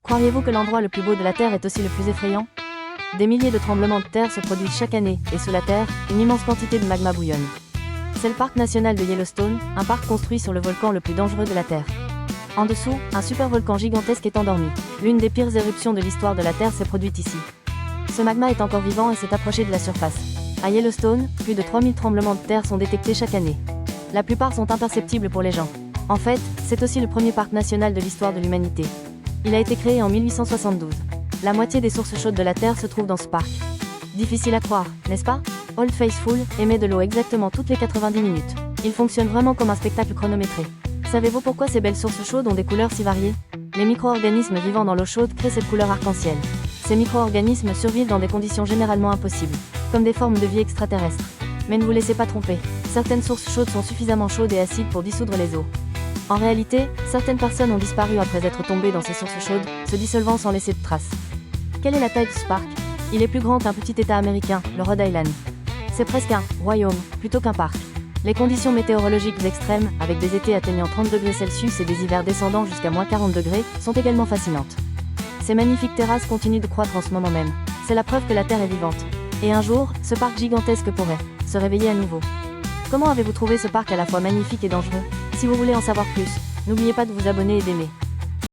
Croiriez-vous que l'endroit le plus beau de la Terre est aussi le plus effrayant? Des milliers de tremblements de terre se produisent chaque année, et sous la Terre, une immense quantité de magma bouillonne. C'est le parc national de Yellowstone, un parc construit sur le volcan le plus dangereux de la Terre. En dessous, un supervolcan gigantesque est endormi. L'une des pires éruptions de l'histoire de la Terre s'est produite ici. Ce magma est encore vivant et s'est approché de la surface. À Yellowstone, plus de 3000 tremblements de terre sont détectés chaque année. La plupart sont imperceptibles pour les gens. En fait, c'est aussi le premier parc national de l'histoire de l'humanité. Il a été créé en 1872. La moitié des sources chaudes de la Terre se trouvent dans ce parc. Difficile à croire, n'est-ce pas? Old Faithful émet de l'eau exactement toutes les 90 minutes. Il fonctionne vraiment comme un spectacle chronométré. Savez-vous pourquoi ces belles sources chaudes ont des couleurs si variées? Les micro-organismes vivant dans l'eau chaude créent cette couleur arc-en-ciel. Ces micro-organismes survivent dans des conditions généralement impossibles, comme des formes de vie extraterrestres. Mais ne vous laissez pas tromper, certaines sources chaudes sont suffisamment chaudes et acides pour dissoudre les eaux. En réalité, certaines personnes ont disparu après être tombées dans ces sources chaudes, se dissolvant sans laisser de traces. Quelle est la taille de ce parc? Il est plus grand qu'un petit état américain, le Rhode Island. C'est presque un royaume, plutôt qu'un parc. Les conditions météorologiques extrêmes, avec des étés atteignant 30 degrés Celsius et des hivers descendant jusqu'à moins 40 degrés, sont également fascinantes. Ces magnifiques terrasses continuent de croître en ce moment même. C'est la preuve que la Terre est vivante. Et un jour, ce parc gigantesque pourrait se réveiller à nouveau. Comment avez-vous trouvé ce parc à la fois magnifique et dangereux? Si vous voulez en savoir plus, n'oubliez pas de vous abonner et d'aimer.